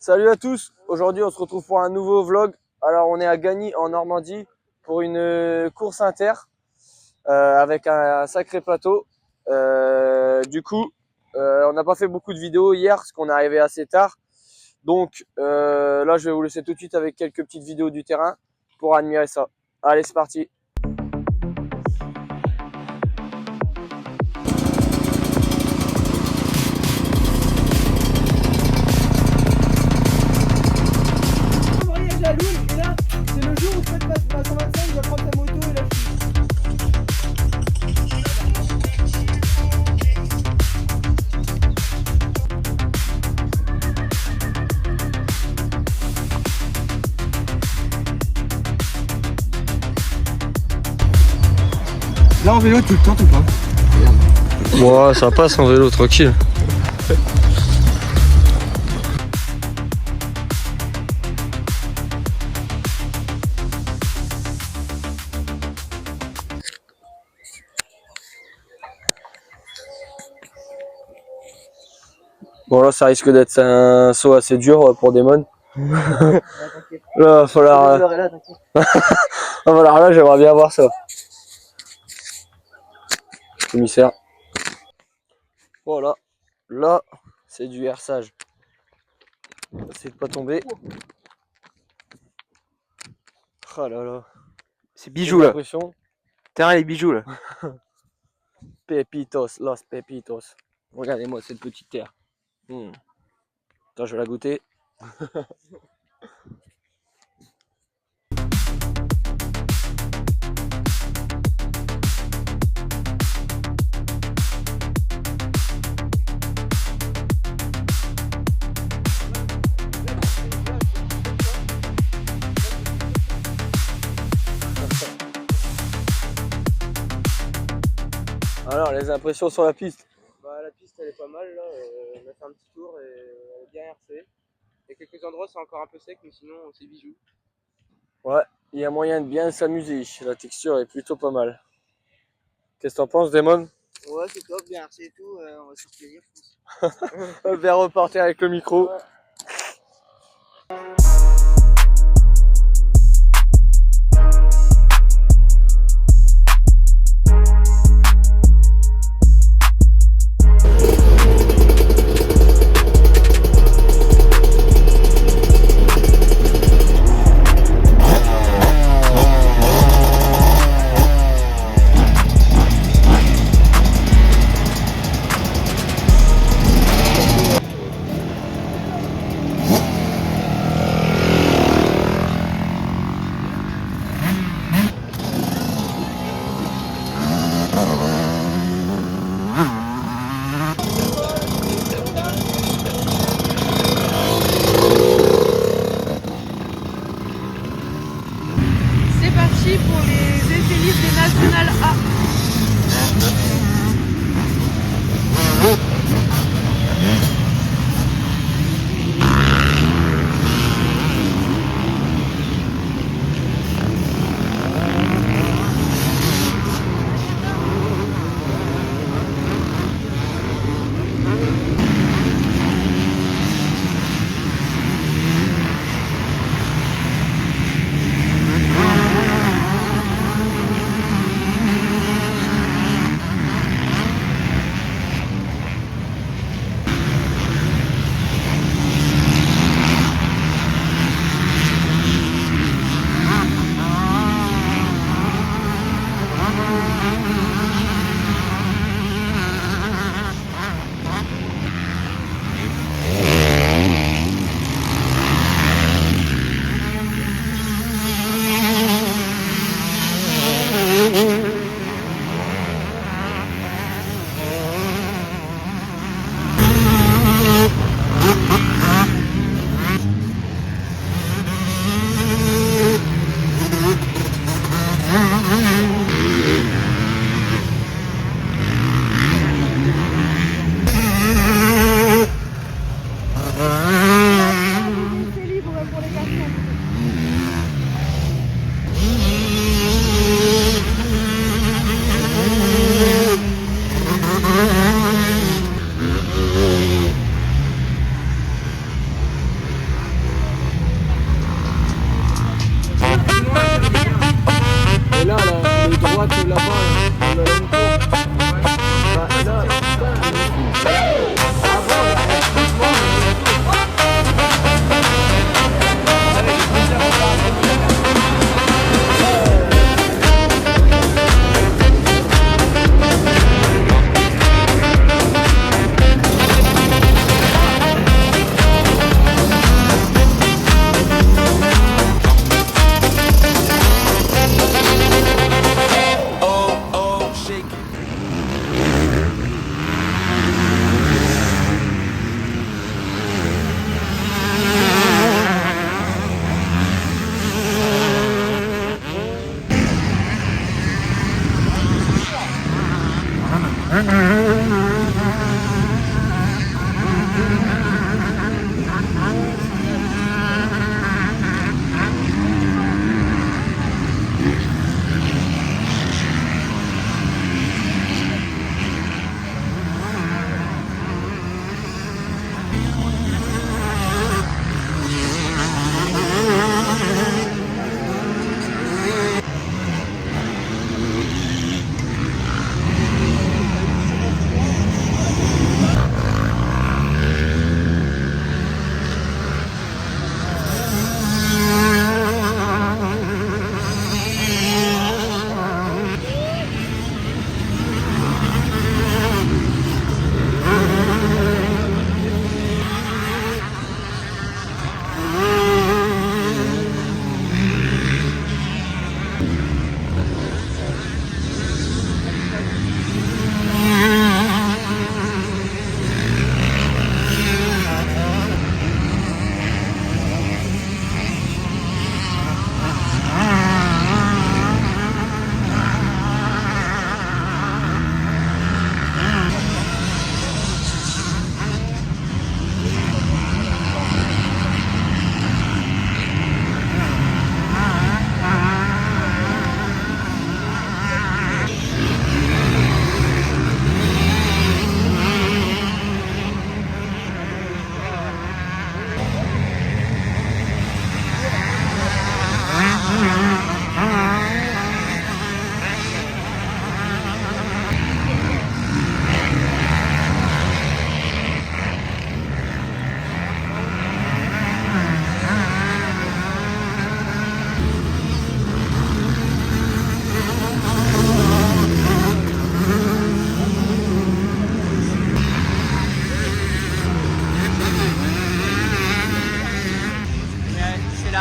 Salut à tous, aujourd'hui on se retrouve pour un nouveau vlog. Alors on est à Gagny en Normandie pour une course inter avec un sacré plateau. On n'a pas fait beaucoup de vidéos hier parce qu'on est arrivé assez tard. Donc là je vais vous laisser tout de suite avec quelques petites vidéos du terrain pour admirer ça. Allez c'est parti. Là en vélo tu le tentes ou pas? Bon ça passe en vélo tranquille. Bon là ça risque d'être un saut assez dur pour Damon. Là va falloir. Alors là j'aimerais bien voir ça. Commissaire. Voilà. Là c'est du herçage. C'est de pas tomber. Oh là là. C'est bijoux là. Pression. Terrain les bijoux là. Pepitos, los pepitos. Regardez-moi cette petite terre. Attends, je vais la goûter. Alors, les impressions sur la piste? Bah, la piste elle est pas mal là, on a fait un petit tour et elle est bien hercée. Il y a quelques endroits c'est encore un peu sec mais sinon c'est bijoux. Ouais, il y a moyen de bien s'amuser, la texture est plutôt pas mal. Qu'est-ce que t'en penses Damon? Ouais c'est top, bien hercé et tout, on va se faire plaisir je pense. Bien repartir avec le micro. Ouais.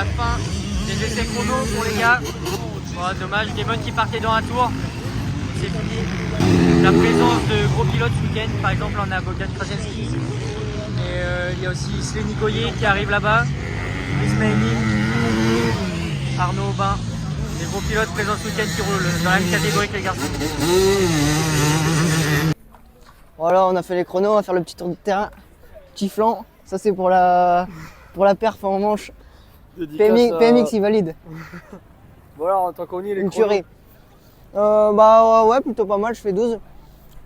la fin des essais chrono pour les gars. Bon, dommage, Demon qui partait dans un tour. C'est fini. La présence de gros pilotes ce week-end, par exemple on a Bogdan Krasensky. Et il y a aussi Slény Goyer qui arrive là-bas. Ismaili, Arnaud Aubin. Des gros pilotes présents ce week-end qui roulent dans la même catégorie que les garçons. Voilà, on a fait les chronos, on va faire le petit tour de terrain. Petit flanc, ça c'est pour la perf en manche. PMX il valide. Voilà, en tant qu'on y est les Une chronos. tuerie. Bah ouais, plutôt pas mal, je fais 12.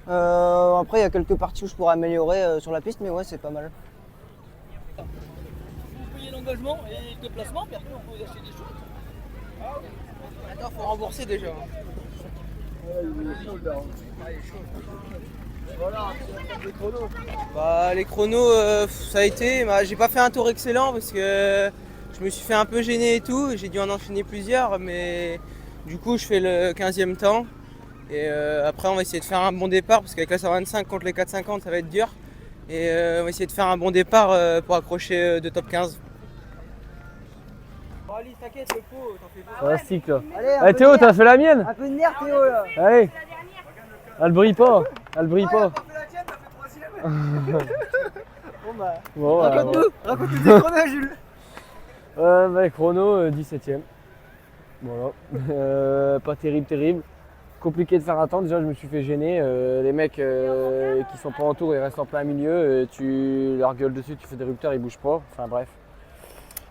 Après il y a quelques parties où je pourrais améliorer sur la piste, mais ouais c'est pas mal. Vous payez l'engagement et le déplacement, puis après on peut vous acheter des choses. Attends, faut rembourser déjà. Bah, les chronos, ça a été. Bah, j'ai pas fait un tour excellent parce que je me suis fait un peu gêner et tout. J'ai dû en enchaîner plusieurs, mais du coup, je fais le 15e temps. Et après, on va essayer de faire un bon départ parce qu'avec la 125 contre les 450, ça va être dur. Et on va essayer de faire un bon départ pour accrocher de top 15. Bon, Alice, t'inquiète, le pot, t'en fais pas. Fantastique là. Allez, Théo, t'as fait la mienne? un peu de nerf Théo là. Allez. Elle brille pas. Elle brille pas. Bon bah, Bon, raconte-nous tes chronos Jules. bah, chrono 17ème. Voilà. Pas terrible. Compliqué de faire un temps. Déjà, je me suis fait gêner. Les mecs qui sont pas en tour, ils restent en plein milieu. Tu leur gueules dessus, tu fais des rupteurs, ils bougent pas. Enfin bref.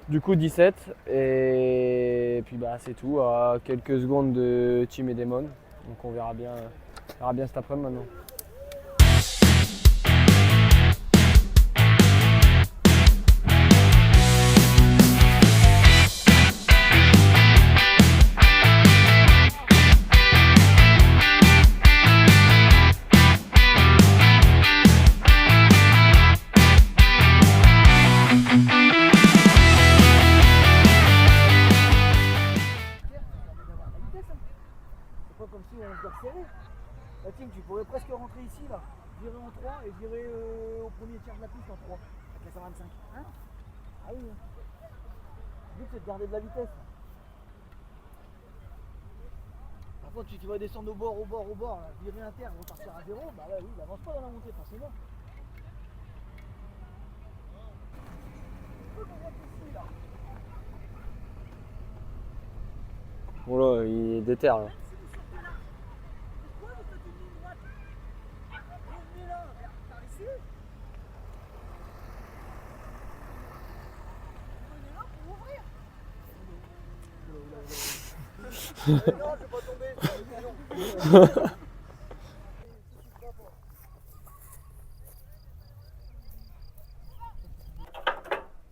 Du coup 17 et puis bah c'est tout, à quelques secondes de Team et Demon. Donc on verra bien cet après-midi maintenant. C'est pas comme si on se doit serrer. La team, tu pourrais presque rentrer ici là, virer en 3 et virer au premier tiers de la piste en 3 avec la 125. Hein? Ah oui. Le but c'est de garder de la vitesse. Par contre, si tu vas descendre au bord, là, virer un terre, repartir à 0, bah là oui, il avance pas dans la montée forcément. Bon là, il est déter là. Non, je vais pas tomber.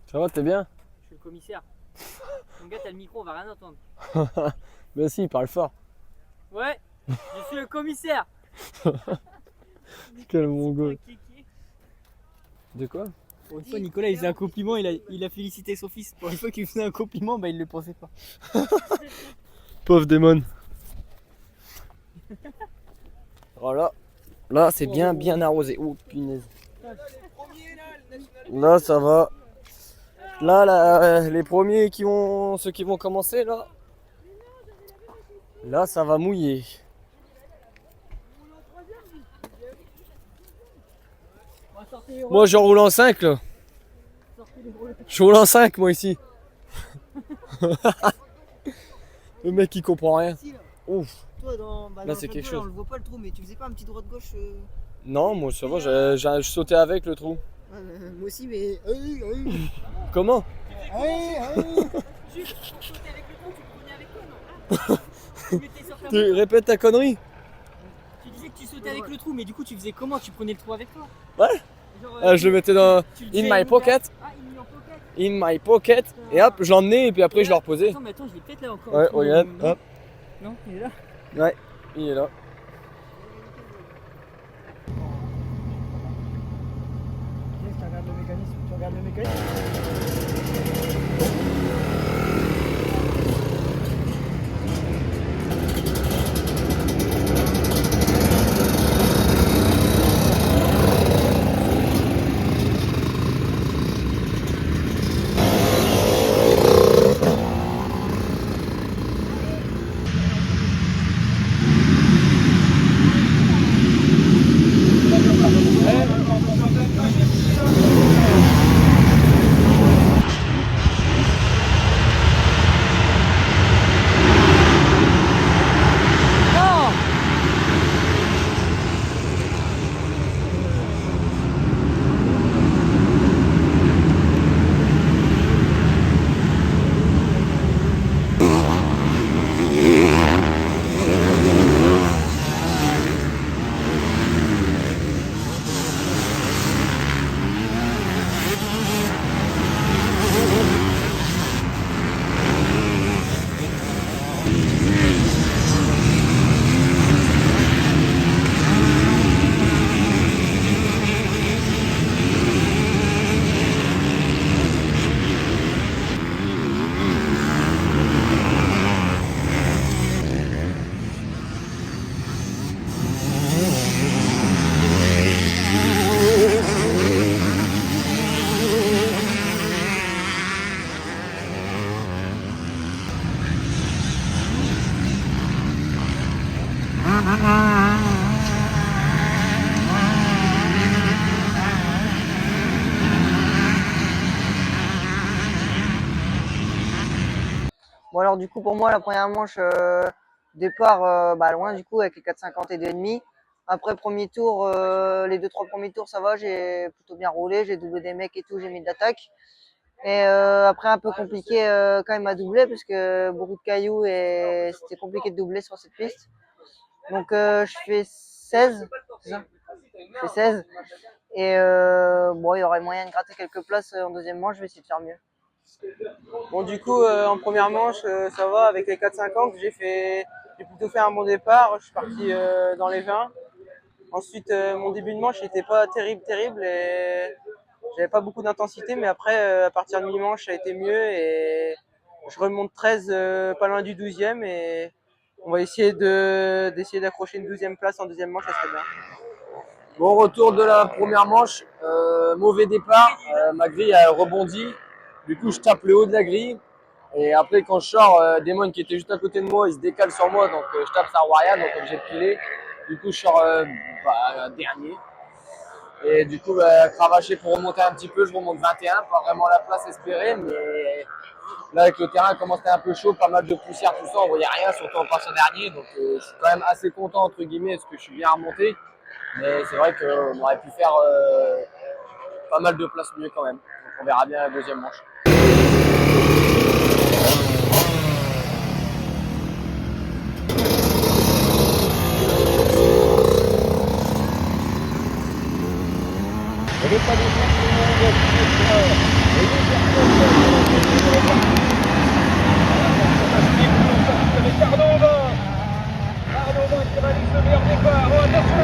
Ça va, t'es bien? Je suis le commissaire. Mon gars, t'as le micro, on va rien entendre. Bah si, il parle fort. Ouais, je suis le commissaire. Quel mongol. De quoi? Pour une fois, Nicolas, il faisait un compliment, il a félicité son fils. Pour une fois qu'il faisait un compliment, bah il le pensait pas. Pauvre Demon. Voilà. Là, c'est bien arrosé. Oh, punaise. Là, ça va. Là, les premiers ceux qui vont commencer, là, ça va mouiller. Moi, je roule en 5, là. Je roule en 5, moi, ici. Le mec, il comprend rien. Ouf. Toi dans Là, c'est quelque chose. On le voit pas le trou, mais tu faisais pas un petit droite-gauche Non, moi, ça va, je sautais avec le trou. moi aussi, mais. Comment? Juste pour sauter avec le trou, tu le prenais avec toi, non? Tu mettais sur ta Tu répètes ta connerie? Tu disais que tu sautais avec le trou, mais du coup, tu faisais comment? Tu prenais le trou avec toi? Ouais. Genre, Je le mettais dans tu le in disais, my pocket. Ah, in pocket. In my pocket. Et hop, je l'emmenais et puis après je le reposais. Attends, mais attends, je l'ai peut-être là encore. Ouais, le trou. regarde. Non, Hop. non, il est là. Ouais, il est là. Tu regardes le mécanisme, Bon alors du coup pour moi la première manche départ loin du coup avec les 4,50 et 2,5. Après premier tour, les 2-3 premiers tours ça va, j'ai plutôt bien roulé, j'ai doublé des mecs et tout, j'ai mis de l'attaque. Et après un peu compliqué quand même à doubler parce que beaucoup de cailloux et c'était compliqué de doubler sur cette piste. Donc je fais 16, c'est ça ? Je fais 16. Et bon, il y aurait moyen de gratter quelques places en deuxième manche, je vais essayer de faire mieux. Bon, du coup, en première manche, ça va, avec les 4,50, j'ai plutôt fait un bon départ. Je suis parti dans les 20. Ensuite, mon début de manche n'était pas terrible et j'avais pas beaucoup d'intensité, mais après, à partir de mi-manche, ça a été mieux et je remonte 13, pas loin du 12e et on va essayer d'accrocher une 12e place en deuxième manche, ça serait bien. Bon, retour de la première manche, mauvais départ, ma grille a rebondi, du coup je tape le haut de la grille et après quand je sors, Damon qui était juste à côté de moi, il se décale sur moi donc je tape sa royale, donc obligé de piler, du coup je sors dernier et du coup cravaché pour remonter un petit peu, je remonte 21, pas vraiment la place espérée mais là avec le terrain commence à être un peu chaud, pas mal de poussière, tout ça, on voyait rien, surtout en passant dernier, donc je suis quand même assez content entre guillemets parce que je suis bien remonté. Mais c'est vrai qu'on aurait pu faire pas mal de places mieux quand même. Donc on verra bien la deuxième manche. Arnaud qui réalise le meilleur départ. Oh, attention la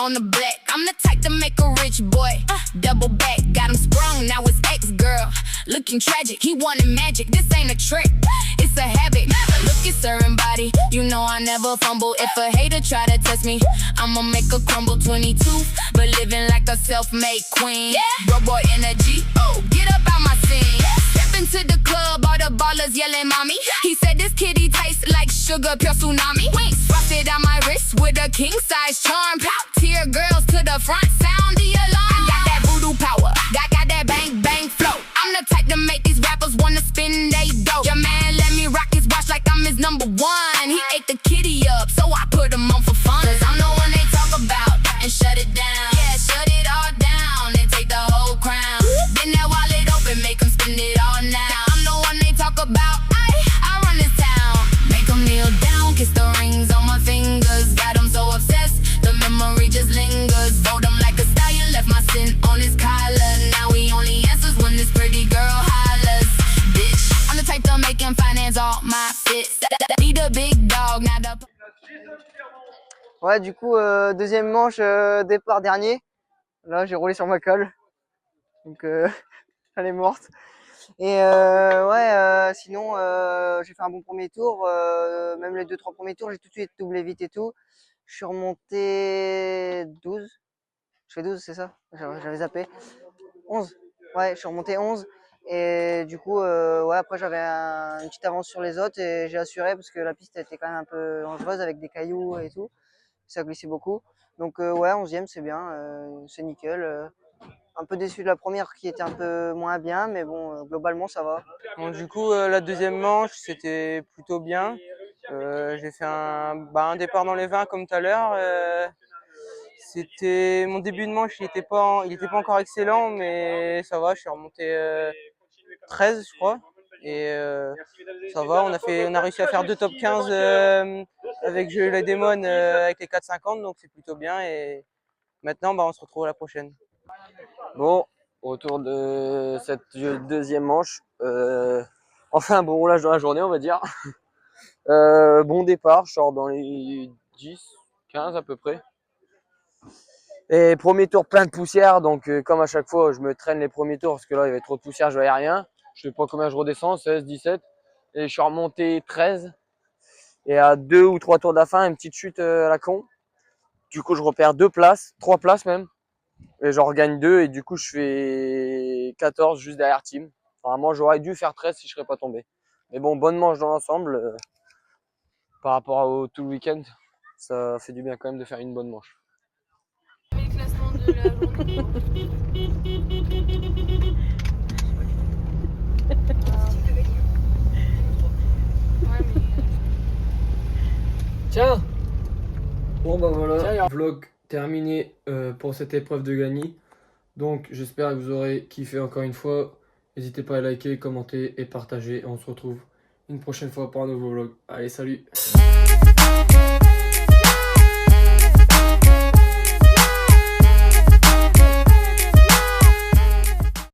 on the black. I'm the type to make a rich boy double back. Got him sprung, now his ex-girl looking tragic. He wanted magic, this ain't a trick, it's a habit. Look at certain body, you know I never fumble. If a hater try to test me, I'ma make a crumble. 22, but living like a self-made queen. Bro boy energy, oh, get up out my scene. Step Stepping to the club, all the ballers yelling mommy. He said this kitty tastes like sugar, pure tsunami. Winks frosted on my wrist with a king size charm. Pout, tear girls to the front, sound the alarm. I got that voodoo power, got that bang bang flow. I'm the type to make these rappers wanna spin they dough. Your man let me rock his watch like I'm his number one. He ate the kitty up, so I put him on for fun. Cause I'm the one they talk about and shut it down. Yeah, shut it all down and take the whole crown. Then that wallet open, make him spend it all now. I'm the one they talk about, I run this town. Make him kneel down, kiss the rings on my fingers. Got him so obsessed, the memory just lingers. Fold him like a stallion, left my scent on his collar. Now he only answers when this pretty girl hollers. Bitch, I'm the type to make him finance all my fits. Need a big dog, not a... Ouais, du coup, deuxième manche, départ dernier. Là, j'ai roulé sur ma colle. Donc, elle est morte. Et sinon, j'ai fait un bon premier tour. Même les 2-3 premiers tours, j'ai tout de suite doublé vite et tout. Je suis remonté 12. Je fais 12, c'est ça? J'avais zappé. 11. Ouais, je suis remonté 11. Et du coup, après, j'avais une petite avance sur les autres et j'ai assuré parce que la piste était quand même un peu dangereuse avec des cailloux et tout. Ça glissait beaucoup. Donc, 11e, c'est bien. C'est nickel. Un peu déçu de la première qui était un peu moins bien, mais bon, globalement, ça va. Bon, du coup, la deuxième manche, c'était plutôt bien. J'ai fait un départ dans les 20 comme tout à l'heure. C'était mon début de manche, il était pas encore excellent, mais ça va. Je suis remonté 13, je crois, et ça va. On a réussi à faire 2 top 15 avec Joël et Démon avec les 4,50, donc c'est plutôt bien. Et maintenant, on se retrouve à la prochaine. Bon, autour de cette deuxième manche, enfin un bon roulage dans la journée, on va dire. Bon départ, je sors dans les 10, 15 à peu près. Et premier tour plein de poussière, donc comme à chaque fois, je me traîne les premiers tours parce que là, il y avait trop de poussière, je voyais rien. Je sais pas combien je redescends, 16, 17. Et je suis remonté 13. Et à 2 ou 3 tours de la fin, une petite chute à la con. Du coup, je repère 2 places, 3 places même. Et j'en regagne 2 et du coup, je fais 14 juste derrière Tim. Vraiment, j'aurais dû faire 13 si je serais pas tombé. Mais bon, bonne manche dans l'ensemble. Par rapport au tout le week-end, ça fait du bien quand même de faire une bonne manche. Le classement de la journée. Tiens. Bon bah voilà, vlog terminé pour cette épreuve de Gagny. Donc j'espère que vous aurez kiffé encore une fois. N'hésitez pas à liker, commenter et partager. On se retrouve une prochaine fois pour un nouveau vlog. Allez, salut!